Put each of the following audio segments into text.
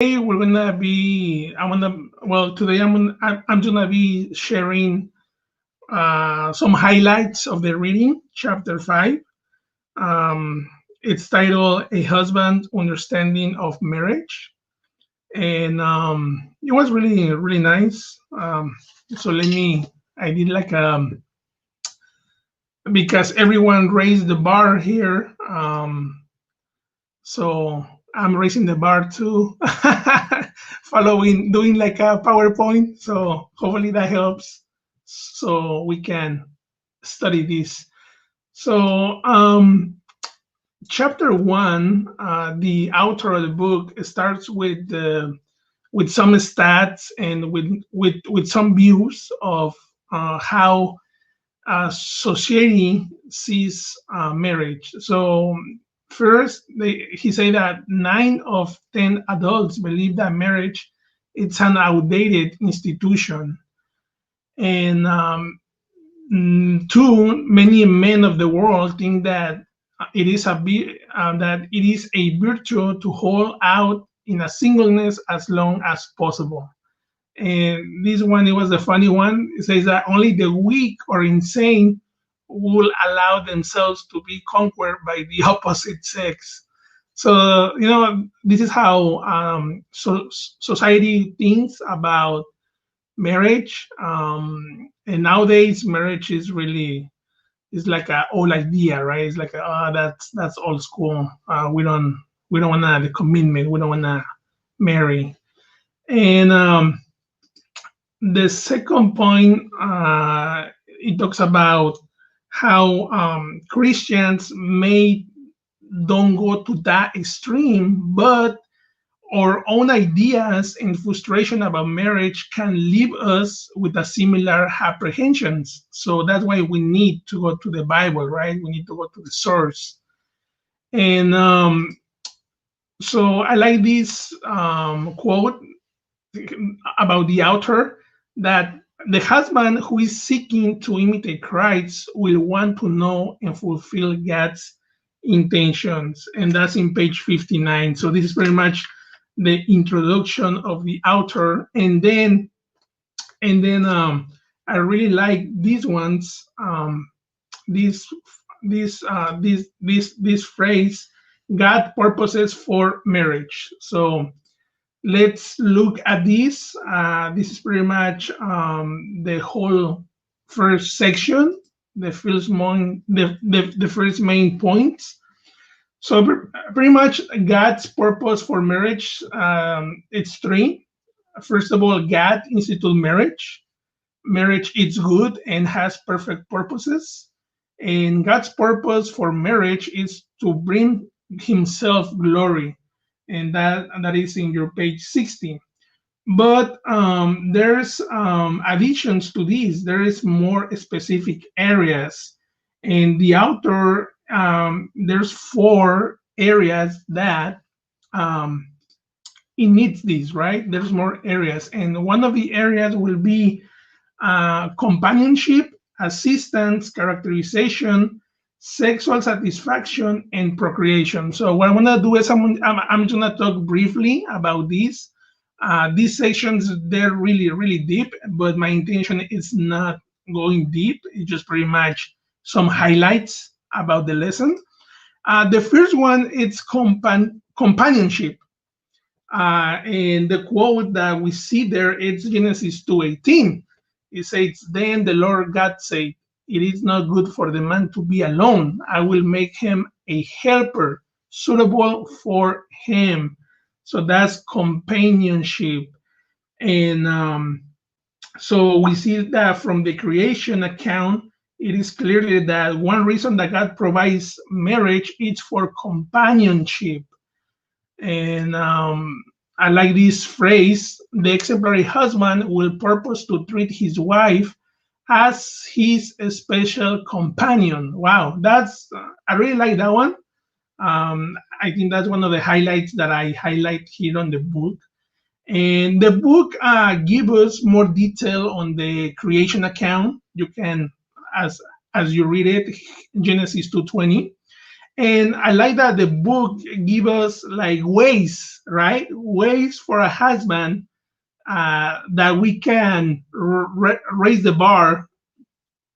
Today we're gonna be. I wanna. Well, today I'm gonna be sharing some highlights of the reading, chapter 5. Um, it's titled "A Husband's Understanding of Marriage," and it was really nice. So let me. I did like because everyone raised the bar here. So I'm raising the bar too, following, doing like a PowerPoint. So hopefully that helps so we can study this. So, chapter 1, the author of the book starts with some stats and with some views of how society sees marriage. So first, he said that 9 of 10 adults believe that marriage it's an outdated institution, and two, many men of the world think that that it is a virtue to hold out in a singleness as long as possible. And this one, it was a funny one. It says that only the weak or insane will allow themselves to be conquered by the opposite sex. So, this is how society thinks about marriage. And nowadays, marriage is really is like a old idea, right? It's like that's old school. We don't want the commitment. We don't want to marry. And the second point, it talks about how Christians may don't go to that extreme, but our own ideas and frustration about marriage can leave us with a similar apprehensions. So that's why we need to go to the Bible, right? We need to go to the source. And so I like this quote about the author that the husband who is seeking to imitate Christ will want to know and fulfill God's intentions. And that's in page 59. So this is very much the introduction of the author. And then I really like these ones. This this phrase, God purposes for marriage. So let's look at this. This is pretty much the whole first section, the first main points. So pretty much God's purpose for marriage, it's three. First of all, God instituted marriage. Marriage is good and has perfect purposes. And God's purpose for marriage is to bring Himself glory, and that is in your page 16. But there's additions to this. There is more specific areas, and the author there's 4 areas that um, it needs this, right? There's more areas, and one of the areas will be companionship, assistance, characterization, sexual satisfaction, and procreation. So what I'm gonna do is I'm gonna talk briefly about these. These sections, they're really deep, but my intention is not going deep. It's just pretty much some highlights about the lesson. The first one is companionship. And the quote that we see there is Genesis 2:18. It says, "Then the Lord God said, it is not good for the man to be alone. I will make him a helper suitable for him." So that's companionship. And so we see that from the creation account, it is clearly that one reason that God provides marriage is for companionship. And I like this phrase: the exemplary husband will purpose to treat his wife as his special companion. Wow, I really like that one. I think that's one of the highlights that I highlight here on the book. And the book gives us more detail on the creation account. You can, as you read it, Genesis 2:20. And I like that the book give us like ways, right? Ways for a husband that we can raise the bar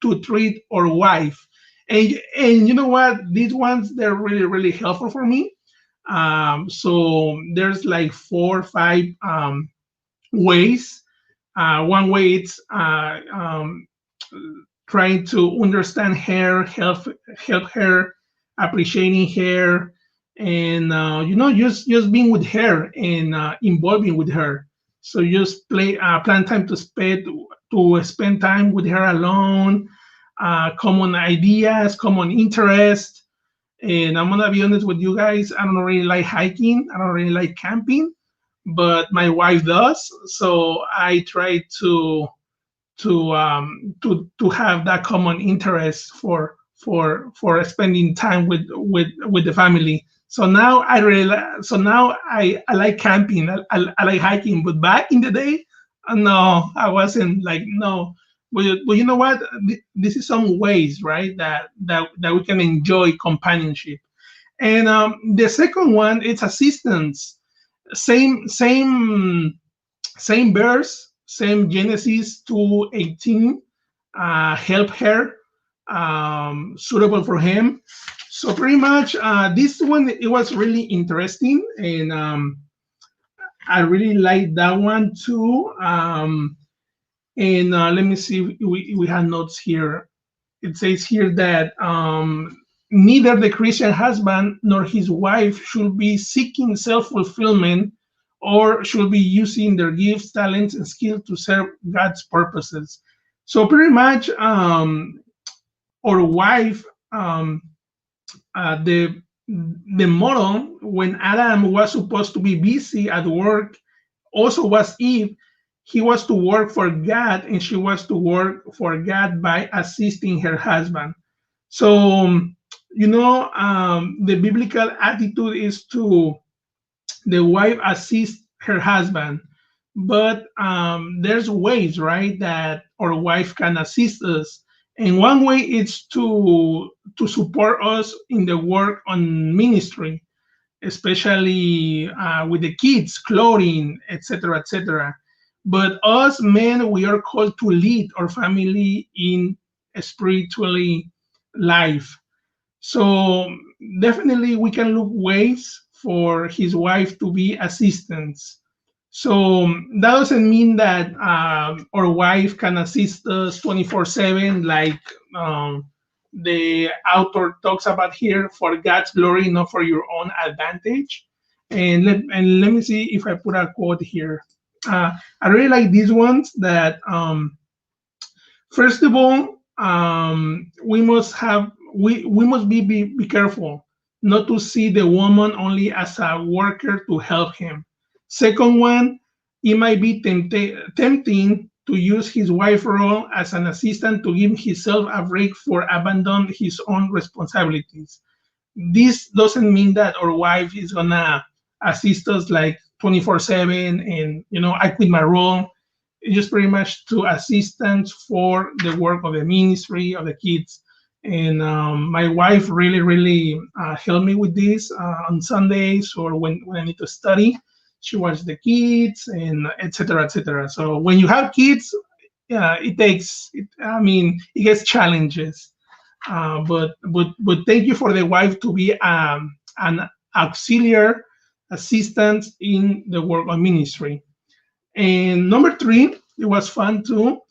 to treat our wife. And you know what? These ones, they're really, really helpful for me. So there's like 4 or 5 ways. One way it's trying to understand her, help her, appreciating her, and just being with her and involving with her. So just plan time to spend time with her alone, common ideas, common interest. And I'm gonna be honest with you guys, I don't really like hiking, I don't really like camping, but my wife does. So I try to have that common interest for spending time with the family. So now I like camping. I like hiking. But back in the day, no, I wasn't like no. But you know what? This is some ways, right? That we can enjoy companionship. And the second one, it's assistance. Same verse, same Genesis 2:18, help her, suitable for him. So pretty much this one, it was really interesting, and I really like that one too. And let me see, we have notes here. It says here that neither the Christian husband nor his wife should be seeking self-fulfillment or should be using their gifts, talents, and skills to serve God's purposes. So pretty much, our wife, um, the model when Adam was supposed to be busy at work, also was Eve. He was to work for God, and she was to work for God by assisting her husband. So, the biblical attitude is to the wife assist her husband, but there's ways, right, that our wife can assist us. And one way is to support us in the work on ministry, especially with the kids, clothing, etc., etc. But us men, we are called to lead our family in a spiritually life. So definitely we can look ways for his wife to be assistants. So that doesn't mean that our wife can assist us 24/7, like the author talks about here, for God's glory, not for your own advantage. And let me see if I put a quote here. I really like these ones that first of all, we must be careful not to see the woman only as a worker to help him. Second one, it might be tempting to use his wife role as an assistant to give himself a break for abandon his own responsibilities. This doesn't mean that our wife is gonna assist us like 24/7 and I quit my role. It's just pretty much to assistance for the work of the ministry of the kids. And my wife really, really helped me with this on Sundays or when I need to study. She watches the kids and etc. etc. So when you have kids, yeah, it gets challenges. But thank you for the wife to be an auxiliary assistant in the work of ministry. And number 3, it was fun too,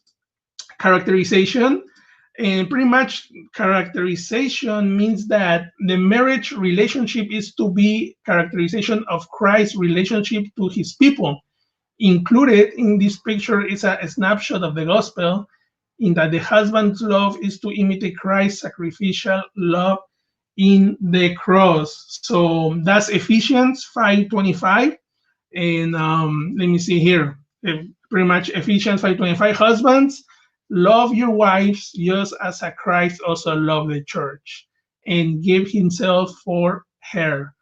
characterization. And pretty much characterization means that the marriage relationship is to be characterization of Christ's relationship to his people. Included in this picture is a snapshot of the gospel, in that the husband's love is to imitate Christ's sacrificial love in the cross. So that's Ephesians 5:25. And let me see here. Pretty much Ephesians 5:25. Husbands, love your wives just as a Christ also loved the church and gave himself for her.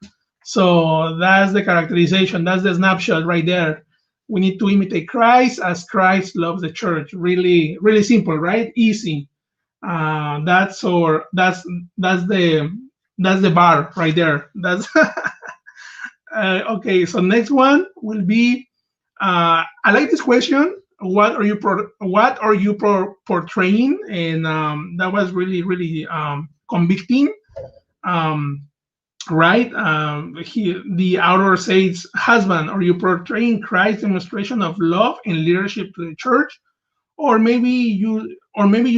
So that's the characterization. That's the snapshot right there. We need to imitate Christ as Christ loves the church. Really, really simple, right? Easy. That's the That's the bar right there. That's okay. So next one will be. I like this question. What are you portraying? And that was really convicting. Um, right? The author says, "Husband, are you portraying Christ's demonstration of love and leadership to the church, or maybe you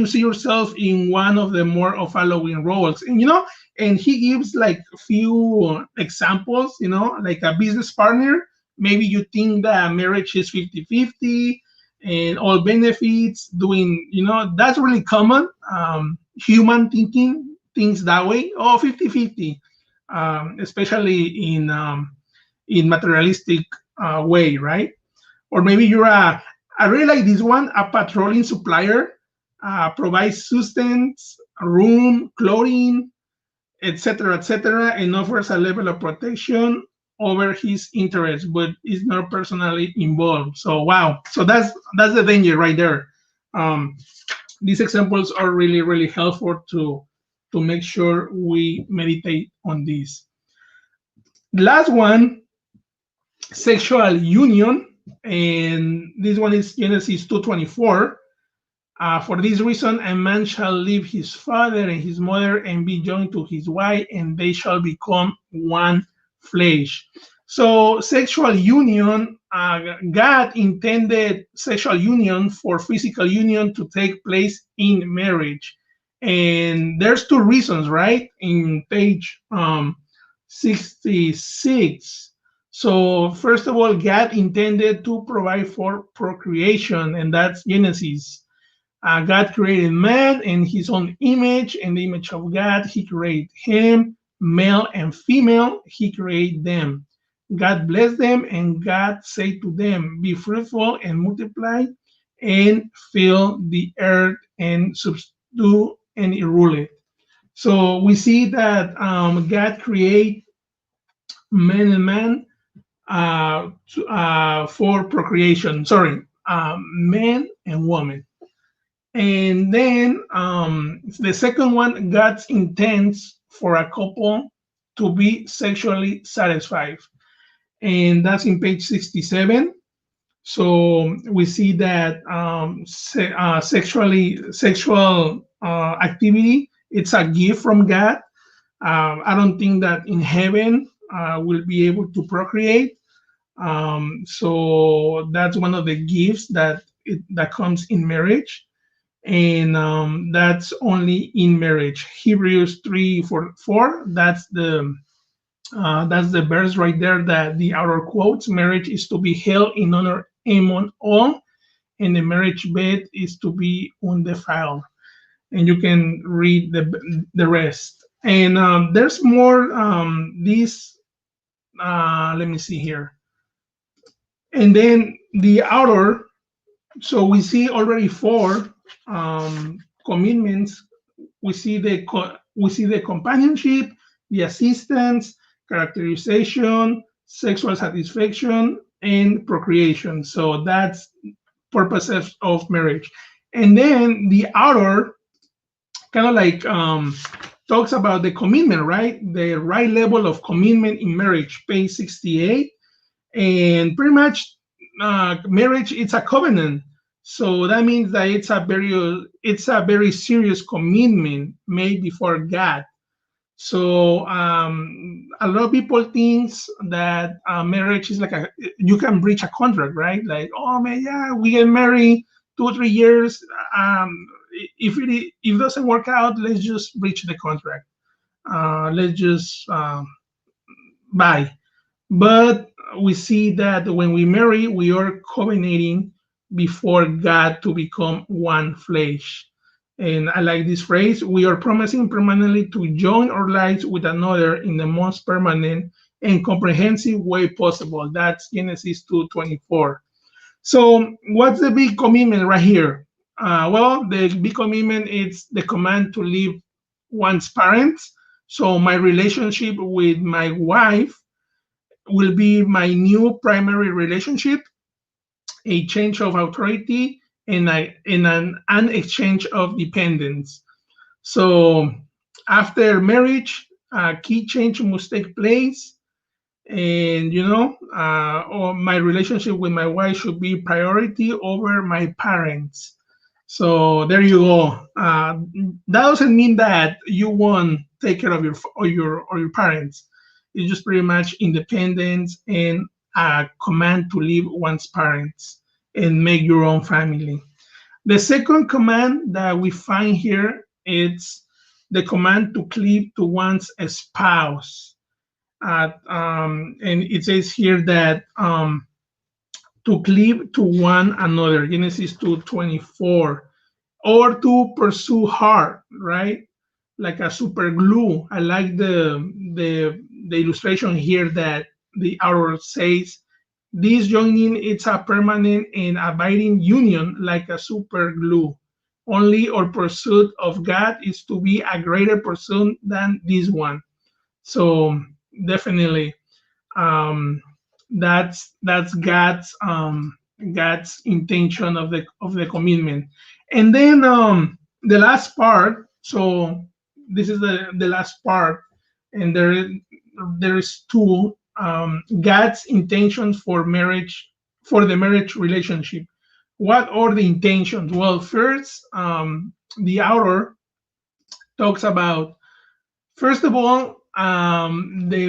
see yourself in one of the more of following roles?" And he gives like a few examples. Like a business partner. Maybe you think that marriage is 50-50 and all benefits. That's really common. Human thinking thinks that way. Oh, 50-50, especially in materialistic way, right? Or maybe you're I really like this one, a patrolling supplier, provides sustenance, room, clothing, etc., and offers a level of protection over his interests, but is not personally involved. So wow, so that's the danger right there. Um, these examples are really helpful to make sure we meditate on this. Last one, sexual union, and this one is Genesis 2:24. For this reason, a man shall leave his father and his mother and be joined to his wife, and they shall become one flesh. So, sexual union, God intended sexual union for physical union to take place in marriage. And there's two reasons, right? In page 66. So, first of all, God intended to provide for procreation, and that's Genesis. God created man in his own image. In the image of God, he created him, male and female, he created them. God blessed them, and God said to them, "Be fruitful and multiply, and fill the earth and subdue and rule it." So we see that God created man and man for procreation. Sorry, man and woman. And then the second one, God's intents for a couple to be sexually satisfied. And that's in page 67. So we see that sexual activity, it's a gift from God. I don't think that in heaven we'll be able to procreate. So that's one of the gifts that comes in marriage, and that's only in marriage. Hebrews 3:4. That's the verse right there that the author quotes. Marriage is to be held in honor among all, and the marriage bed is to be undefiled. And you can read the rest. And there's more. This let me see here. And then the author. So we see already four commitments. We see the companionship, the assistance, characterization, sexual satisfaction, and procreation. So that's purposes of marriage. And then the author kind of like talks about the commitment, right? The right level of commitment in marriage, page 68. And pretty much marriage, it's a covenant. So that means that it's a very serious commitment made before God. So a lot of people thinks that marriage is like you can breach a contract, right? Like, oh man, yeah, we get married 2 or 3 years. If it doesn't work out, let's just breach the contract. Let's just buy. But we see that when we marry, we are covenanting before God to become one flesh. And I like this phrase: we are promising permanently to join our lives with another in the most permanent and comprehensive way possible. That's Genesis 2:24. So, what's the big commitment right here? Well, the big commitment is the command to leave one's parents. So, my relationship with my wife will be my new primary relationship, a change of authority, and an exchange of dependence. So after marriage, A key change must take place, and or my relationship with my wife should be priority over my parents. So there you go. That doesn't mean that you won't take care of your parents. It's just pretty much independence and a command to leave one's parents and make your own family. The second command that we find here is the command to cleave to one's spouse. And it says here that to cleave to one another, Genesis 2:24, or to pursue hard, right? Like a super glue. I like the illustration here that the author says this joining it's a permanent and abiding union like a super glue. Only our pursuit of God is to be a greater pursuit than this one. So definitely, um, that's God's intention of the commitment. And then the last part. So this is the last part, and there is two, God's intentions for marriage, for the marriage relationship. What are the intentions? Well, first, the author talks about, first of all, the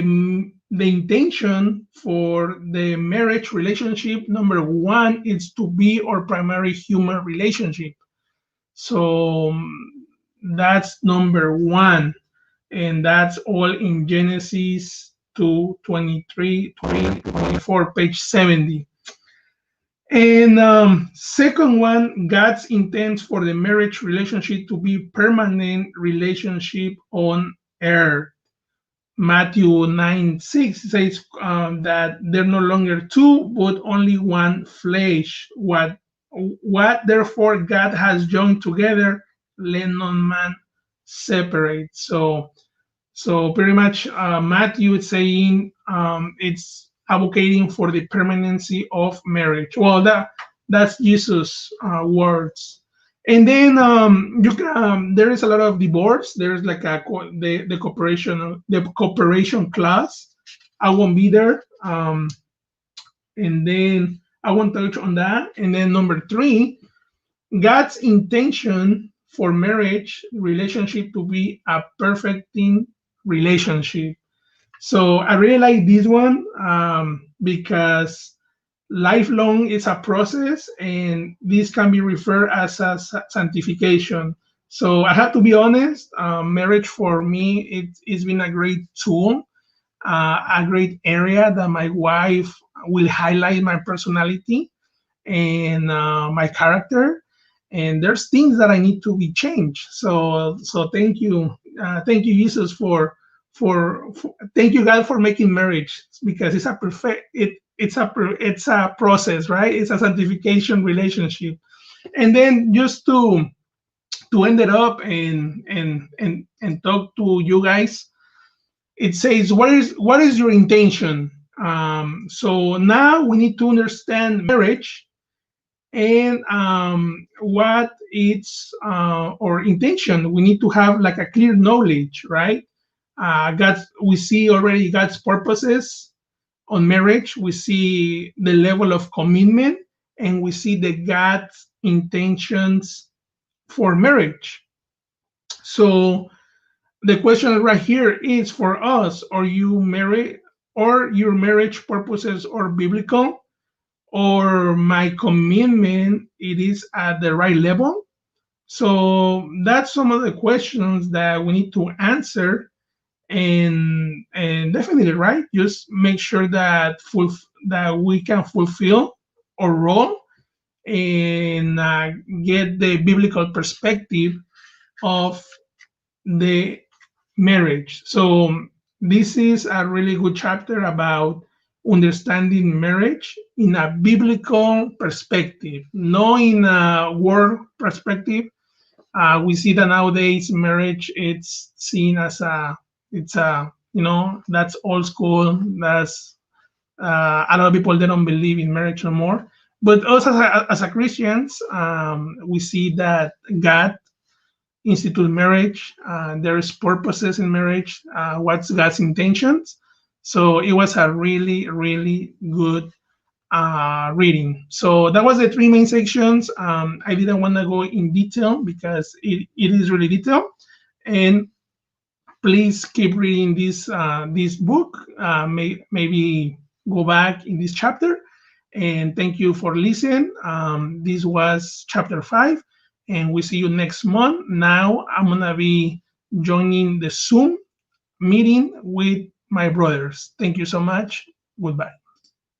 intention for the marriage relationship. Number one is to be our primary human relationship. So that's number one, and that's all in Genesis 2:23, 24, page 70. And second one, God's intends for the marriage relationship to be permanent relationship on earth. Matthew 9:6 says that they're no longer two, but only one flesh. What therefore God has joined together, let no man separate. So pretty much Matthew is saying it's advocating for the permanency of marriage. Well, that's Jesus' words. And then there is a lot of divorce. There's like the cooperation clause. I won't be there. And then I won't touch on that. And then number three, God's intention for marriage relationship to be a perfecting relationship. So I really like this one because lifelong is a process, and this can be referred as a sanctification. So I have to be honest, marriage for me, it's been a great tool, a great area that my wife will highlight my personality and my character. And there's things that I need to be changed. So thank you, Jesus, for thank you, God, for making marriage, because it's a perfect it's a process, right? It's a sanctification relationship. And then just to end it up and talk to you guys, it says, what is your intention? So now we need to understand marriage and what it's our intention. We need to have like a clear knowledge, right? We see already God's purposes on marriage. We see the level of commitment, and we see the God's intentions for marriage. So the question right here is for us: are you married, or your marriage purposes are biblical, or my commitment it is at the right level? So that's some of the questions that we need to answer, and definitely, right, just make sure that we can fulfill our role and get the biblical perspective of the marriage. So this is a really good chapter about understanding marriage in a biblical perspective, not in a world perspective. We see that nowadays marriage it's seen as it's a that's old school. That's a lot of people, they don't believe in marriage no more. But us as a Christians, we see that God institute marriage, there's purposes in marriage, what's God's intentions. So it was a really, really good reading. So that was the three main sections. I didn't want to go in detail because it is really detailed. And please keep reading this book. Maybe go back in this chapter. And thank you for listening. This was chapter 5, and we see you next month. Now I'm gonna be joining the Zoom meeting with my brothers. Thank you so much. Goodbye.